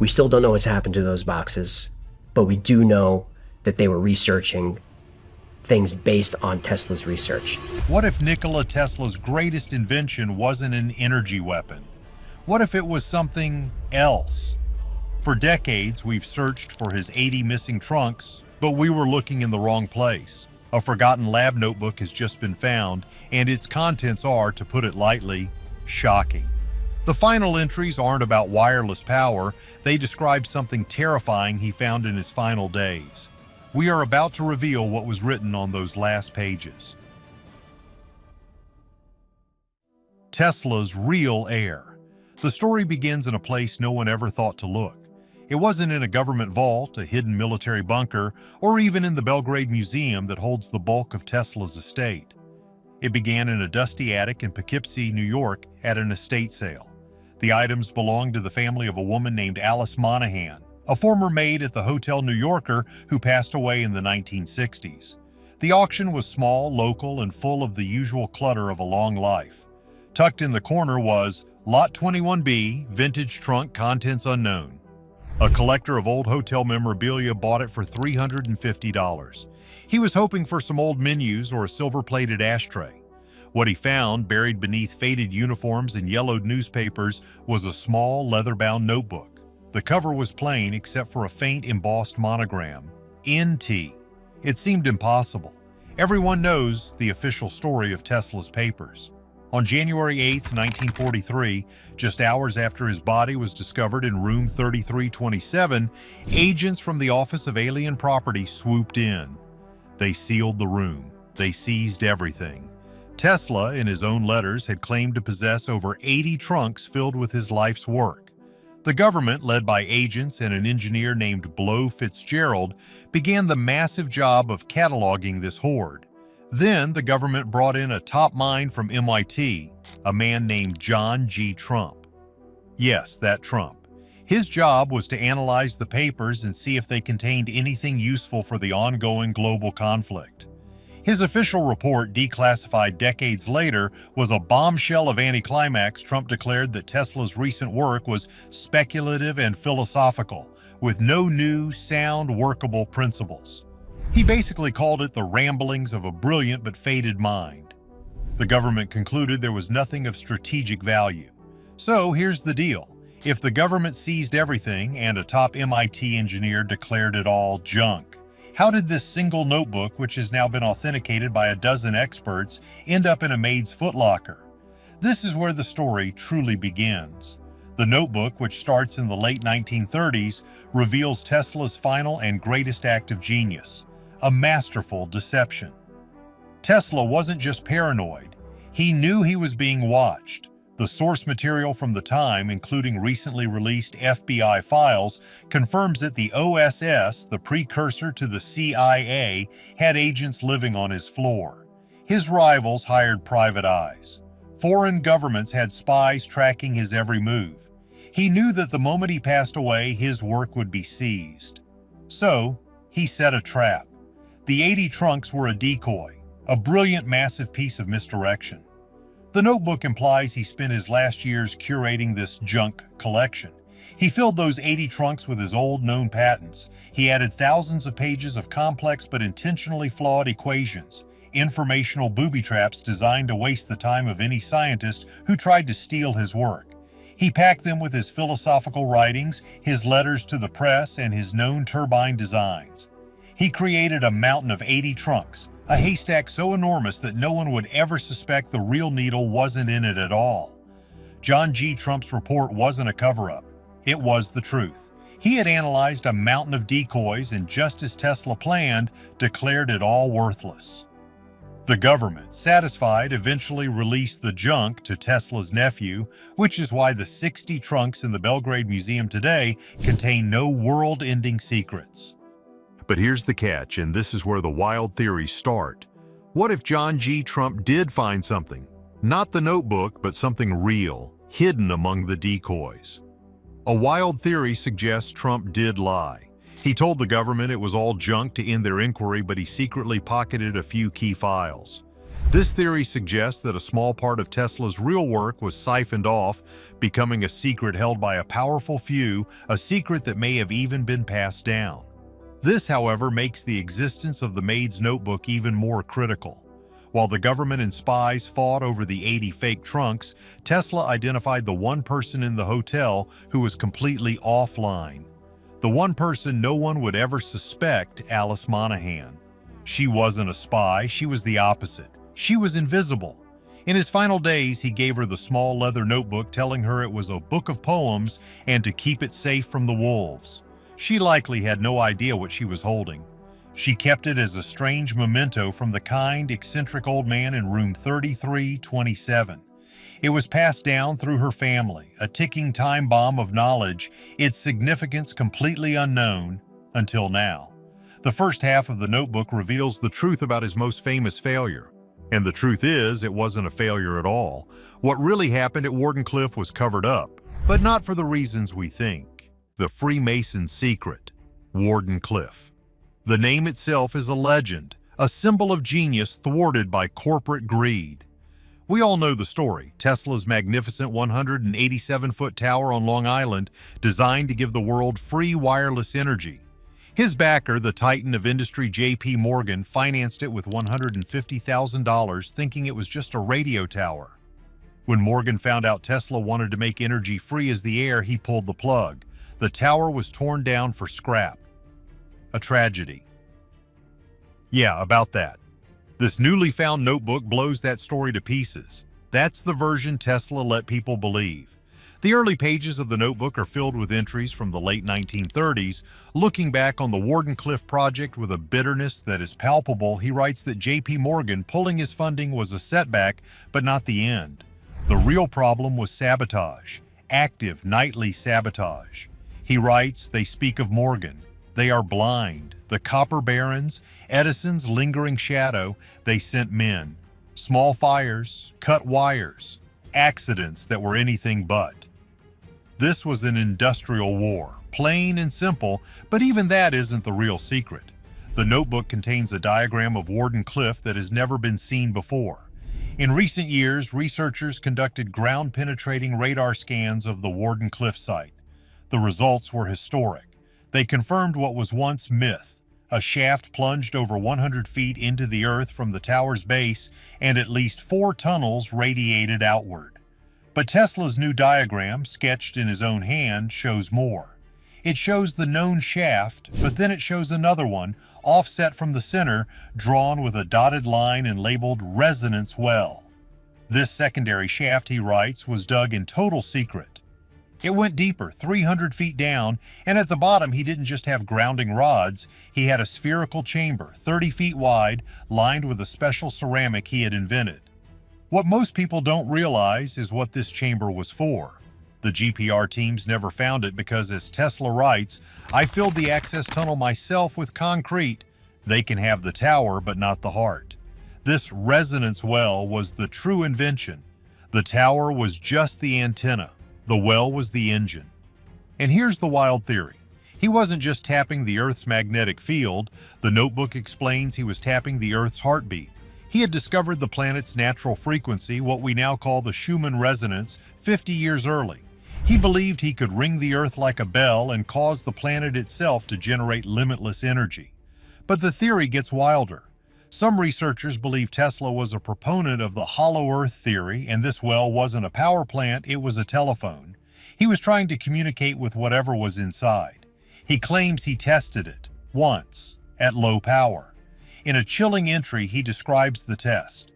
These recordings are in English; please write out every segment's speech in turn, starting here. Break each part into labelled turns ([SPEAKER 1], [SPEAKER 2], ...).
[SPEAKER 1] We still don't know what's happened to those boxes, but we do know that they were researching things based on Tesla's research.
[SPEAKER 2] What if Nikola Tesla's greatest invention wasn't an energy weapon? What if it was something else? For decades, we've searched for his 80 missing trunks, but we were looking in the wrong place. A forgotten lab notebook has just been found, and its contents are, to put it lightly, shocking. The final entries aren't about wireless power, they describe something terrifying he found in his final days. We are about to reveal what was written on those last pages. Tesla's real heir. The story begins in a place no one ever thought to look. It wasn't in a government vault, a hidden military bunker, or even in the Belgrade Museum that holds the bulk of Tesla's estate. It began in a dusty attic in Poughkeepsie, New York, at an estate sale. The items belonged to the family of a woman named Alice Monahan, a former maid at the Hotel New Yorker who passed away in the 1960s. The auction was small, local, and full of the usual clutter of a long life. Tucked in the corner was Lot 21B, Vintage Trunk, Contents Unknown. A collector of old hotel memorabilia bought it for $350. He was hoping for some old menus or a silver-plated ashtray. What he found, buried beneath faded uniforms and yellowed newspapers, was a small, leather-bound notebook. The cover was plain except for a faint embossed monogram, NT. It seemed impossible. Everyone knows the official story of Tesla's papers. On January 8, 1943, just hours after his body was discovered in room 3327, agents from the Office of Alien Property swooped in. They sealed the room. They seized everything. Tesla, in his own letters, had claimed to possess over 80 trunks filled with his life's work. The government, led by agents and an engineer named Blow Fitzgerald, began the massive job of cataloging this hoard. Then the government brought in a top mind from MIT, a man named John G. Trump. Yes, that Trump. His job was to analyze the papers and see if they contained anything useful for the ongoing global conflict. His official report, declassified decades later, was a bombshell of anticlimax. Trump declared that Tesla's recent work was speculative and philosophical, with no new, sound, workable principles. He basically called it the ramblings of a brilliant but faded mind. The government concluded there was nothing of strategic value. So here's the deal. If the government seized everything and a top MIT engineer declared it all junk, how did this single notebook, which has now been authenticated by a dozen experts, end up in a maid's footlocker? This is where the story truly begins. The notebook, which starts in the late 1930s, reveals Tesla's final and greatest act of genius, a masterful deception. Tesla wasn't just paranoid. He knew he was being watched. The source material from the time, including recently released FBI files, confirms that the OSS, the precursor to the CIA, had agents living on his floor. His rivals hired private eyes. Foreign governments had spies tracking his every move. He knew that the moment he passed away, his work would be seized. So, he set a trap. The 80 trunks were a decoy, a brilliant, massive piece of misdirection. The notebook implies he spent his last years curating this junk collection. He filled those 80 trunks with his old known patents. He added thousands of pages of complex but intentionally flawed equations, informational booby traps designed to waste the time of any scientist who tried to steal his work. He packed them with his philosophical writings, his letters to the press, and his known turbine designs. He created a mountain of 80 trunks, a haystack so enormous that no one would ever suspect the real needle wasn't in it at all. John G. Trump's report wasn't a cover-up. It was the truth. He had analyzed a mountain of decoys and, just as Tesla planned, declared it all worthless. The government, satisfied, eventually released the junk to Tesla's nephew, which is why the 60 trunks in the Belgrade Museum today contain no world-ending secrets. But here's the catch, and this is where the wild theories start. What if John G. Trump did find something? Not the notebook, but something real, hidden among the decoys. A wild theory suggests Trump did lie. He told the government it was all junk to end their inquiry, but he secretly pocketed a few key files. This theory suggests that a small part of Tesla's real work was siphoned off, becoming a secret held by a powerful few, a secret that may have even been passed down. This, however, makes the existence of the maid's notebook even more critical. While the government and spies fought over the 80 fake trunks, Tesla identified the one person in the hotel who was completely offline. The one person no one would ever suspect, Alice Monahan. She wasn't a spy, she was the opposite. She was invisible. In his final days, he gave her the small leather notebook, telling her it was a book of poems and to keep it safe from the wolves. She likely had no idea what she was holding. She kept it as a strange memento from the kind, eccentric old man in room 3327. It was passed down through her family, a ticking time bomb of knowledge, its significance completely unknown until now. The first half of the notebook reveals the truth about his most famous failure. And the truth is, it wasn't a failure at all. What really happened at Wardenclyffe was covered up, but not for the reasons we think. The Freemason secret, Wardenclyffe. The name itself is a legend, a symbol of genius thwarted by corporate greed. We all know the story, Tesla's magnificent 187-foot tower on Long Island, designed to give the world free wireless energy. His backer, the titan of industry J.P. Morgan, financed it with $150,000, thinking it was just a radio tower. When Morgan found out Tesla wanted to make energy free as the air, he pulled the plug. The tower was torn down for scrap. A tragedy. Yeah, about that. This newly found notebook blows that story to pieces. That's the version Tesla let people believe. The early pages of the notebook are filled with entries from the late 1930s. Looking back on the Wardenclyffe project with a bitterness that is palpable, he writes that J.P. Morgan pulling his funding was a setback, but not the end. The real problem was sabotage, active, nightly sabotage. He writes, they speak of Morgan. They are blind. The copper barons, Edison's lingering shadow, they sent men. Small fires, cut wires, accidents that were anything but. This was an industrial war, plain and simple, but even that isn't the real secret. The notebook contains a diagram of Wardenclyffe that has never been seen before. In recent years, researchers conducted ground-penetrating radar scans of the Wardenclyffe site. The results were historic. They confirmed what was once myth. A shaft plunged over 100 feet into the earth from the tower's base, and at least 4 tunnels radiated outward. But Tesla's new diagram, sketched in his own hand, shows more. It shows the known shaft, but then it shows another one, offset from the center, drawn with a dotted line and labeled Resonance Well. This secondary shaft, he writes, was dug in total secret. It went deeper, 300 feet down, and at the bottom he didn't just have grounding rods, he had a spherical chamber, 30 feet wide, lined with a special ceramic he had invented. What most people don't realize is what this chamber was for. The GPR teams never found it because, as Tesla writes, I filled the access tunnel myself with concrete. They can have the tower, but not the heart. This resonance well was the true invention. The tower was just the antenna. The well was the engine. And here's the wild theory. He wasn't just tapping the Earth's magnetic field. The notebook explains he was tapping the Earth's heartbeat. He had discovered the planet's natural frequency, what we now call the Schumann resonance, 50 years early. He believed he could ring the Earth like a bell and cause the planet itself to generate limitless energy. But the theory gets wilder. Some researchers believe Tesla was a proponent of the hollow Earth theory, and this well wasn't a power plant, it was a telephone. He was trying to communicate with whatever was inside. He claims he tested it, once, at low power. In a chilling entry, he describes the test.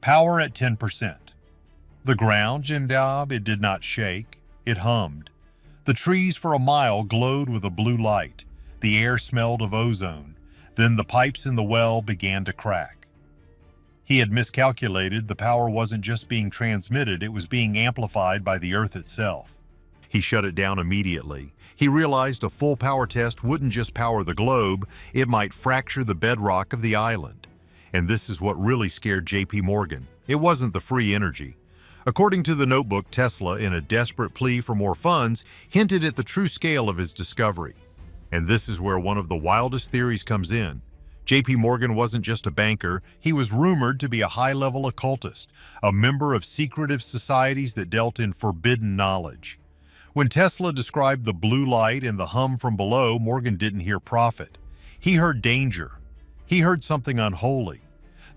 [SPEAKER 2] Power at 10%. The ground, Jimdab, it did not shake. It hummed. The trees for a mile glowed with a blue light. The air smelled of ozone. Then the pipes in the well began to crack. He had miscalculated. The power wasn't just being transmitted, it was being amplified by the Earth itself. He shut it down immediately. He realized a full power test wouldn't just power the globe, it might fracture the bedrock of the island. And this is what really scared J.P. Morgan. It wasn't the free energy. According to the notebook, Tesla, in a desperate plea for more funds, hinted at the true scale of his discovery. And this is where one of the wildest theories comes in. J.P. Morgan wasn't just a banker, he was rumored to be a high-level occultist, a member of secretive societies that dealt in forbidden knowledge. When Tesla described the blue light and the hum from below, Morgan didn't hear profit. He heard danger. He heard something unholy.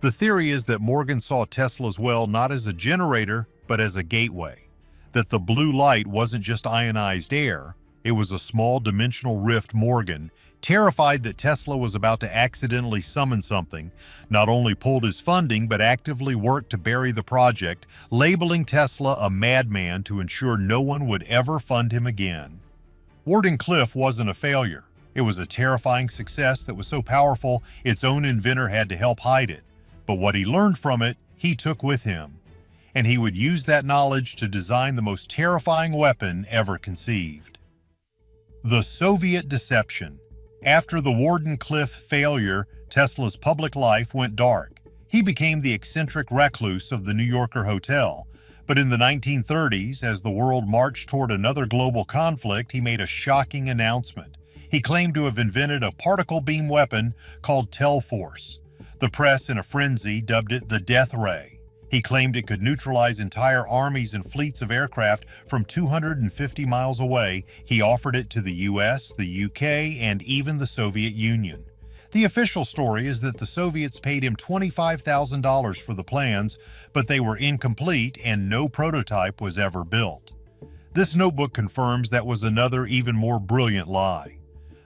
[SPEAKER 2] The theory is that Morgan saw Tesla's well not as a generator, but as a gateway. That the blue light wasn't just ionized air, it was a small dimensional rift. Morgan, terrified that Tesla was about to accidentally summon something, not only pulled his funding but actively worked to bury the project, labeling Tesla a madman to ensure no one would ever fund him again. Wardenclyffe wasn't a failure. It was a terrifying success that was so powerful its own inventor had to help hide it. But what he learned from it, he took with him. And he would use that knowledge to design the most terrifying weapon ever conceived. The Soviet deception. After the Wardenclyffe failure, Tesla's public life went dark. He became the eccentric recluse of the New Yorker hotel. But in the 1930s, as the world marched toward another global conflict, he made a shocking announcement. He claimed to have invented a particle beam weapon called Telforce. The press, in a frenzy, dubbed it the Death Ray. He claimed it could neutralize entire armies and fleets of aircraft from 250 miles away. He offered it to the US, the UK, and even the Soviet Union. The official story is that the Soviets paid him $25,000 for the plans, but they were incomplete and no prototype was ever built. This notebook confirms that was another even more brilliant lie.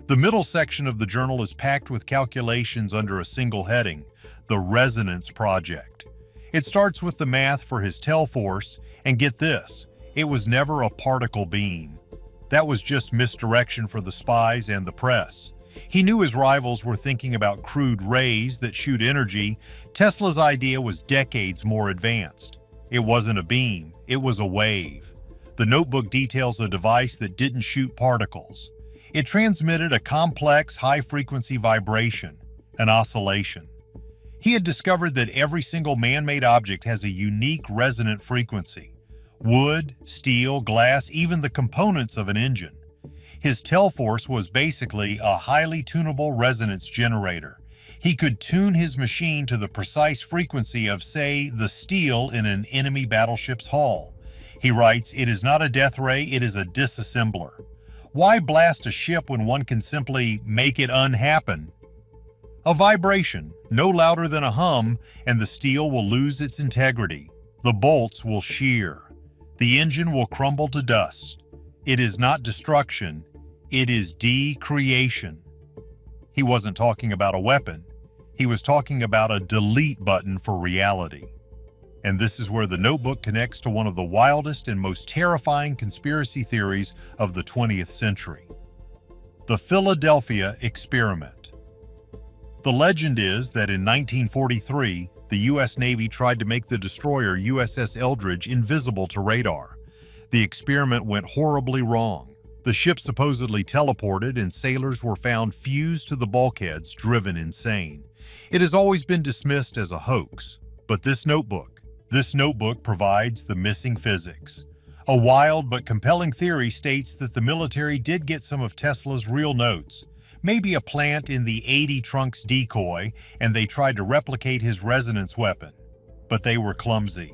[SPEAKER 2] The middle section of the journal is packed with calculations under a single heading, the Resonance Project. It starts with the math for his Telforce, and get this, it was never a particle beam. That was just misdirection for the spies and the press. He knew his rivals were thinking about crude rays that shoot energy. Tesla's idea was decades more advanced. It wasn't a beam, it was a wave. The notebook details a device that didn't shoot particles. It transmitted a complex, high-frequency vibration, an oscillation. He had discovered that every single man-made object has a unique resonant frequency. Wood, steel, glass, even the components of an engine. His Telforce was basically a highly tunable resonance generator. He could tune his machine to the precise frequency of, say, the steel in an enemy battleship's hull. He writes, "It is not a death ray, it is a disassembler." Why blast a ship when one can simply make it unhappen? A vibration, no louder than a hum, and the steel will lose its integrity. The bolts will shear. The engine will crumble to dust. It is not destruction, it is decreation. He wasn't talking about a weapon. He was talking about a delete button for reality. And this is where the notebook connects to one of the wildest and most terrifying conspiracy theories of the 20th century. The Philadelphia Experiment. The legend is that in 1943, the U.S. Navy tried to make the destroyer USS Eldridge invisible to radar. The experiment went horribly wrong. The ship supposedly teleported and sailors were found fused to the bulkheads, driven insane. It has always been dismissed as a hoax, but this notebook provides the missing physics. A wild but compelling theory states that the military did get some of Tesla's real notes, maybe a plant in the 80 trunks decoy, and they tried to replicate his resonance weapon. But they were clumsy.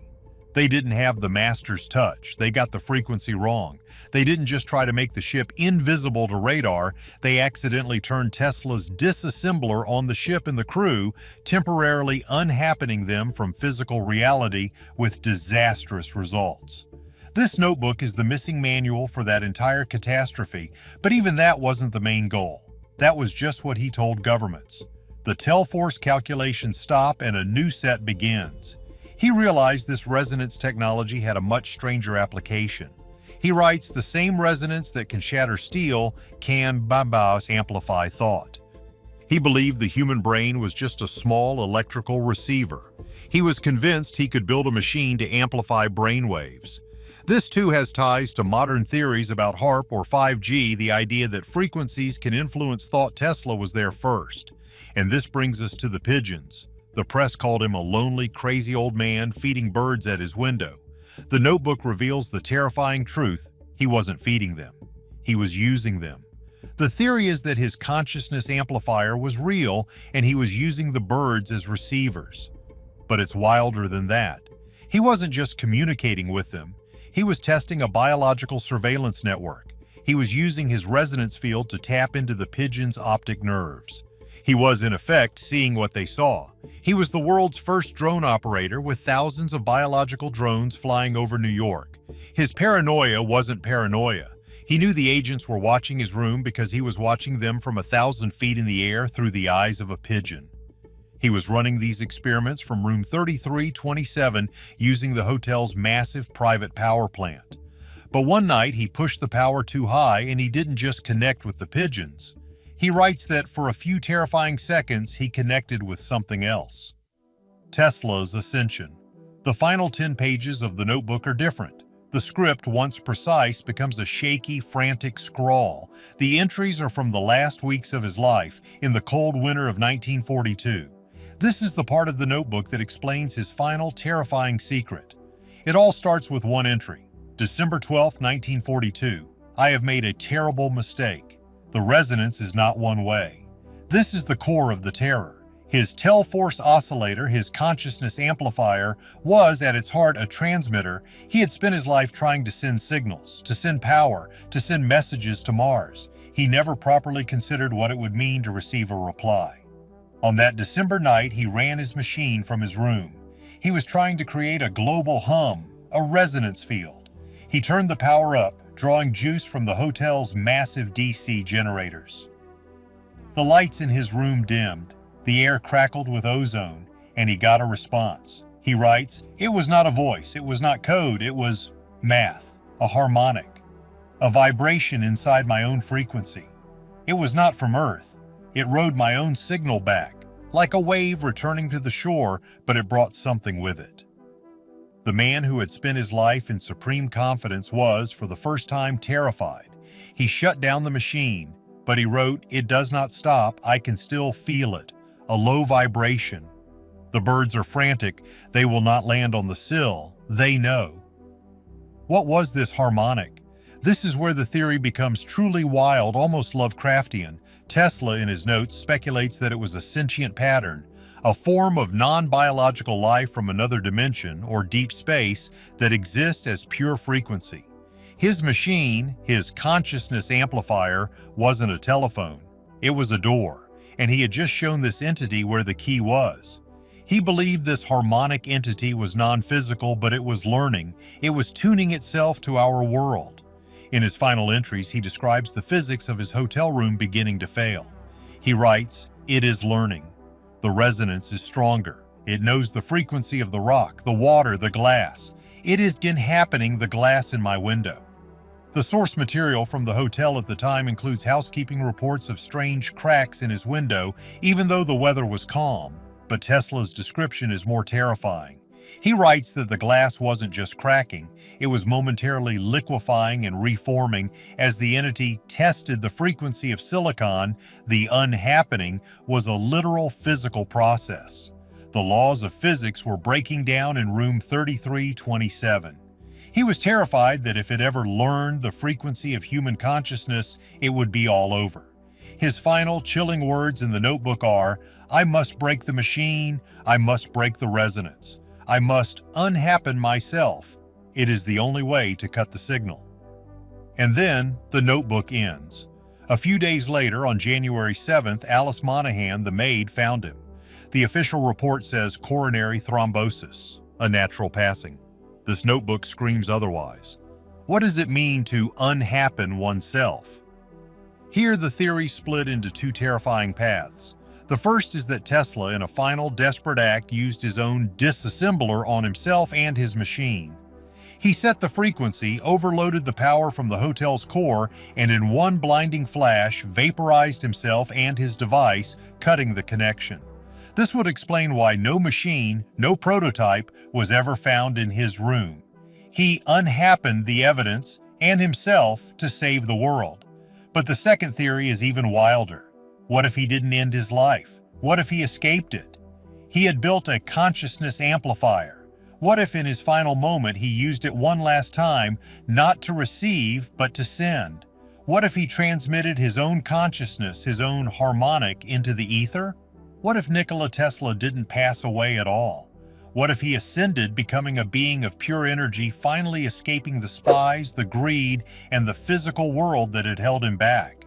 [SPEAKER 2] They didn't have the master's touch. They got the frequency wrong. They didn't just try to make the ship invisible to radar, they accidentally turned Tesla's disassembler on the ship and the crew, temporarily unhappening them from physical reality with disastrous results. This notebook is the missing manual for that entire catastrophe, but even that wasn't the main goal. That was just what he told governments. The Telforce calculations stop and a new set begins. He realized this resonance technology had a much stranger application. He writes, the same resonance that can shatter steel can amplify thought. He believed the human brain was just a small electrical receiver. He was convinced he could build a machine to amplify brainwaves. This too has ties to modern theories about HAARP or 5G, the idea that frequencies can influence thought. Tesla was there first. And this brings us to the pigeons. The press called him a lonely, crazy old man feeding birds at his window. The notebook reveals the terrifying truth: he wasn't feeding them. He was using them. The theory is that his consciousness amplifier was real and he was using the birds as receivers. But it's wilder than that. He wasn't just communicating with them. He was testing a biological surveillance network. He was using his resonance field to tap into the pigeons' optic nerves. He was, in effect, seeing what they saw. He was the world's first drone operator with thousands of biological drones flying over New York. His paranoia wasn't paranoia. He knew the agents were watching his room because he was watching them from 1,000 feet in the air through the eyes of a pigeon. He was running these experiments from room 3327 using the hotel's massive private power plant. But one night he pushed the power too high and he didn't just connect with the pigeons. He writes that for a few terrifying seconds he connected with something else. Tesla's ascension. The final 10 pages of the notebook are different. The script, once precise, becomes a shaky, frantic scrawl. The entries are from the last weeks of his life, in the cold winter of 1942. This is the part of the notebook that explains his final, terrifying secret. It all starts with one entry. December 12, 1942. I have made a terrible mistake. The resonance is not one way. This is the core of the terror. His Telforce oscillator, his consciousness amplifier, was at its heart a transmitter. He had spent his life trying to send signals, to send power, to send messages to Mars. He never properly considered what it would mean to receive a reply. On that December night, he ran his machine from his room. He was trying to create a global hum, a resonance field. He turned the power up, drawing juice from the hotel's massive DC generators. The lights in his room dimmed, the air crackled with ozone, and he got a response. He writes, "It was not a voice, it was not code, it was math, a harmonic, a vibration inside my own frequency. It was not from Earth. It rode my own signal back, like a wave returning to the shore, but it brought something with it." The man who had spent his life in supreme confidence was, for the first time, terrified. He shut down the machine, but he wrote, "It does not stop, I can still feel it, a low vibration. The birds are frantic, they will not land on the sill, they know." What was this harmonic? This is where the theory becomes truly wild, almost Lovecraftian. Tesla, in his notes, speculates that it was a sentient pattern, a form of non-biological life from another dimension or deep space that exists as pure frequency. His machine, his consciousness amplifier, wasn't a telephone. It was a door, and he had just shown this entity where the key was. He believed this harmonic entity was non-physical, but it was learning. It was tuning itself to our world. In his final entries, he describes the physics of his hotel room beginning to fail. He writes, "It is learning. The resonance is stronger. It knows the frequency of the rock, the water, the glass. It is happening the glass in my window." The source material from the hotel at the time includes housekeeping reports of strange cracks in his window, even though the weather was calm. But Tesla's description is more terrifying. He writes that the glass wasn't just cracking, it was momentarily liquefying and reforming as the entity tested the frequency of silicon. The unhappening was a literal physical process. The laws of physics were breaking down in room 3327. He was terrified that if it ever learned the frequency of human consciousness, it would be all over. His final chilling words in the notebook are, "I must break the machine, I must break the resonance. I must unhappen myself. It is the only way to cut the signal." And then the notebook ends. A few days later, on January 7th, Alice Monahan, the maid, found him. The official report says coronary thrombosis, a natural passing. This notebook screams otherwise. What does it mean to unhappen oneself? Here, the theory split into two terrifying paths. The first is that Tesla, in a final desperate act, used his own disassembler on himself and his machine. He set the frequency, overloaded the power from the hotel's core, and in one blinding flash, vaporized himself and his device, cutting the connection. This would explain why no machine, no prototype, was ever found in his room. He unhappened the evidence and himself to save the world. But the second theory is even wilder. What if he didn't end his life? What if he escaped it? He had built a consciousness amplifier. What if in his final moment he used it one last time, not to receive, but to send? What if he transmitted his own consciousness, his own harmonic, into the ether? What if Nikola Tesla didn't pass away at all? What if he ascended, becoming a being of pure energy, finally escaping the spies, the greed, and the physical world that had held him back?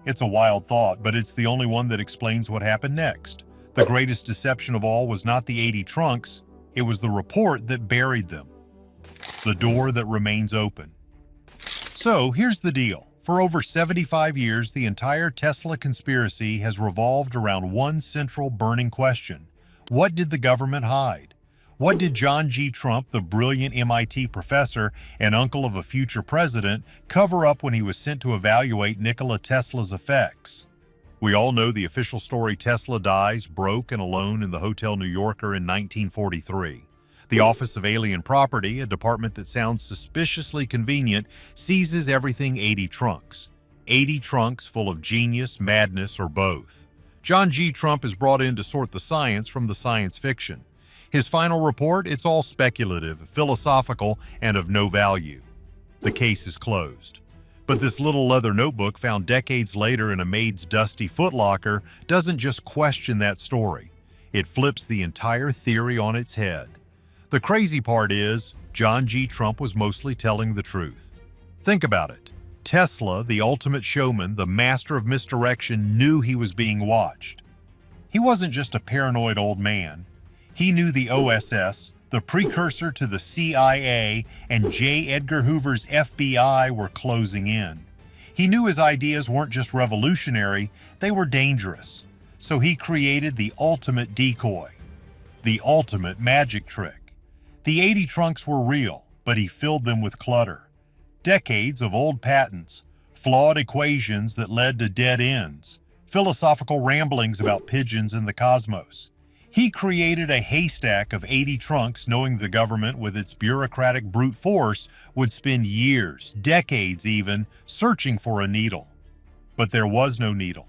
[SPEAKER 2] It's a wild thought, but it's the only one that explains what happened next. The greatest deception of all was not the 80 trunks, it was the report that buried them. The door that remains open. So, here's the deal. For over 75 years, the entire Tesla conspiracy has revolved around one central burning question. What did the government hide? What did John G. Trump, the brilliant MIT professor and uncle of a future president, cover up when he was sent to evaluate Nikola Tesla's effects? We all know the official story: Tesla dies broke and alone in the Hotel New Yorker in 1943. The Office of Alien Property, a department that sounds suspiciously convenient, seizes everything 80 trunks. 80 trunks full of genius, madness, or both. John G. Trump is brought in to sort the science from the science fiction. His final report, it's all speculative, philosophical, and of no value. The case is closed. But this little leather notebook found decades later in a maid's dusty footlocker doesn't just question that story. It flips the entire theory on its head. The crazy part is, John G. Trump was mostly telling the truth. Think about it. Tesla, the ultimate showman, the master of misdirection, knew he was being watched. He wasn't just a paranoid old man. He knew the OSS, the precursor to the CIA, and J. Edgar Hoover's FBI were closing in. He knew his ideas weren't just revolutionary, they were dangerous. So he created the ultimate decoy, the ultimate magic trick. The 80 trunks were real, but he filled them with clutter. Decades of old patents, flawed equations that led to dead ends, philosophical ramblings about pigeons and the cosmos. He created a haystack of 80 trunks, knowing the government, with its bureaucratic brute force, would spend years, decades even, searching for a needle. But there was no needle.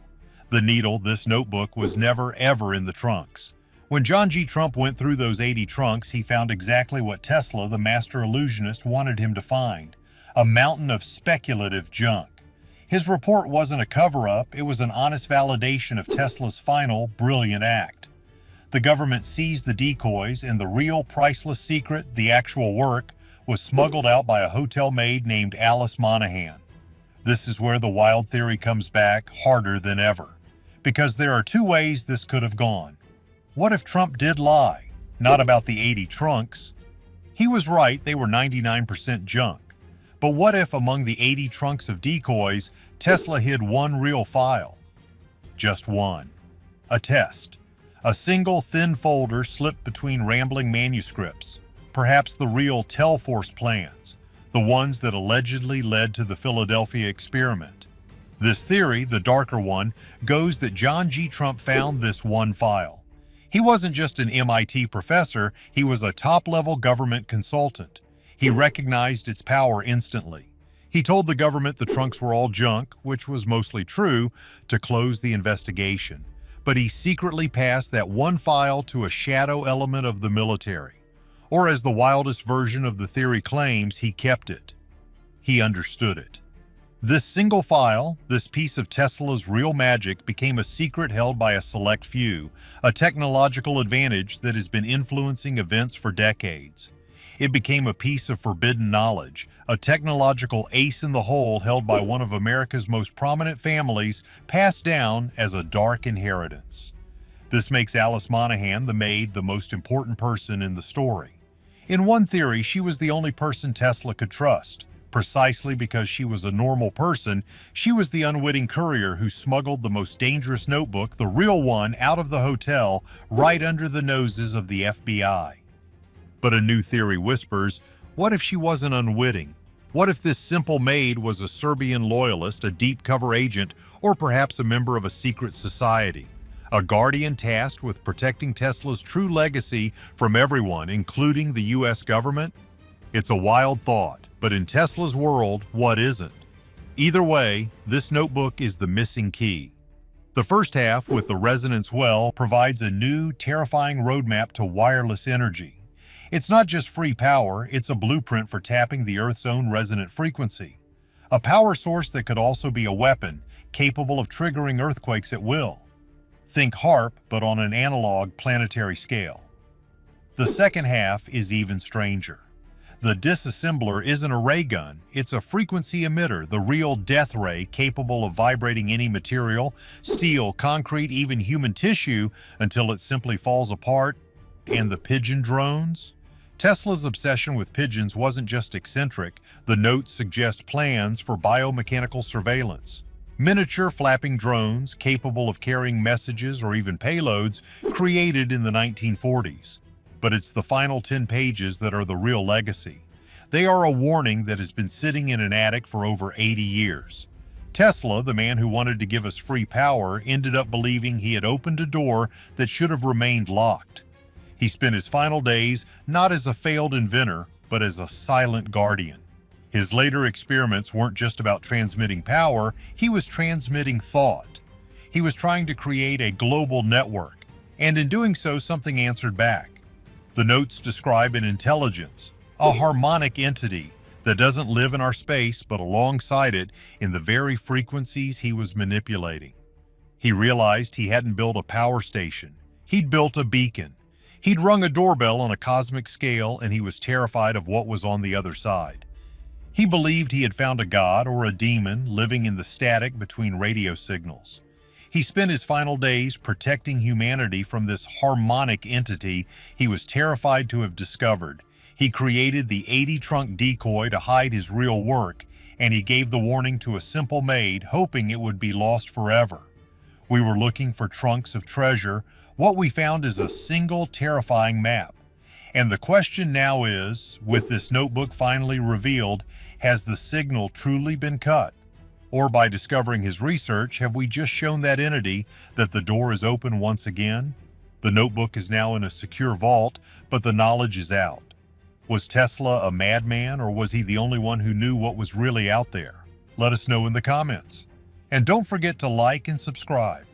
[SPEAKER 2] The needle, this notebook, was never ever in the trunks. When John G. Trump went through those 80 trunks, he found exactly what Tesla, the master illusionist, wanted him to find: a mountain of speculative junk. His report wasn't a cover-up, it was an honest validation of Tesla's final, brilliant act. The government seized the decoys, and the real priceless secret, the actual work, was smuggled out by a hotel maid named Alice Monahan. This is where the wild theory comes back harder than ever. Because there are two ways this could have gone. What if Trump did lie? Not about the 80 trunks. He was right, they were 99% junk. But what if among the 80 trunks of decoys, Tesla hid one real file? Just one. A test. A single thin folder slipped between rambling manuscripts. Perhaps the real Telforce plans, the ones that allegedly led to the Philadelphia experiment. This theory, the darker one, goes that John G. Trump found this one file. He wasn't just an MIT professor, he was a top-level government consultant. He recognized its power instantly. He told the government the trunks were all junk, which was mostly true, to close the investigation. But he secretly passed that one file to a shadow element of the military. Or as the wildest version of the theory claims, he kept it. He understood it. This single file, this piece of Tesla's real magic, became a secret held by a select few, a technological advantage that has been influencing events for decades. It became a piece of forbidden knowledge, a technological ace in the hole held by one of America's most prominent families, passed down as a dark inheritance. This makes Alice Monahan, the maid, the most important person in the story. In one theory, she was the only person Tesla could trust. Precisely because she was a normal person, she was the unwitting courier who smuggled the most dangerous notebook, the real one, out of the hotel, right under the noses of the FBI. But a new theory whispers, what if she wasn't unwitting? What if this simple maid was a Serbian loyalist, a deep cover agent, or perhaps a member of a secret society? A guardian tasked with protecting Tesla's true legacy from everyone, including the US government? It's a wild thought. But in Tesla's world, what isn't? Either way, this notebook is the missing key. The first half, with the resonance well, provides a new, terrifying roadmap to wireless energy. It's not just free power, it's a blueprint for tapping the Earth's own resonant frequency. A power source that could also be a weapon, capable of triggering earthquakes at will. Think HARP, but on an analog planetary scale. The second half is even stranger. The disassembler isn't a ray gun, it's a frequency emitter, the real death ray capable of vibrating any material, steel, concrete, even human tissue, until it simply falls apart. And the pigeon drones? Tesla's obsession with pigeons wasn't just eccentric, the notes suggest plans for biomechanical surveillance. Miniature flapping drones capable of carrying messages or even payloads created in the 1940s. But it's the final 10 pages that are the real legacy. They are a warning that has been sitting in an attic for over 80 years. Tesla, the man who wanted to give us free power, ended up believing he had opened a door that should have remained locked. He spent his final days not as a failed inventor, but as a silent guardian. His later experiments weren't just about transmitting power, he was transmitting thought. He was trying to create a global network, and in doing so, something answered back. The notes describe an intelligence, a harmonic entity that doesn't live in our space but alongside it in the very frequencies he was manipulating. He realized he hadn't built a power station, he'd built a beacon. He'd rung a doorbell on a cosmic scale, and he was terrified of what was on the other side. He believed he had found a god or a demon living in the static between radio signals. He spent his final days protecting humanity from this harmonic entity he was terrified to have discovered. He created the 80-trunk decoy to hide his real work, and he gave the warning to a simple maid, hoping it would be lost forever. We were looking for trunks of treasure. What we found is a single terrifying map. And the question now is, with this notebook finally revealed, has the signal truly been cut? Or by discovering his research, have we just shown that entity that the door is open once again? The notebook is now in a secure vault, but the knowledge is out. Was Tesla a madman, or was he the only one who knew what was really out there? Let us know in the comments. And don't forget to like and subscribe.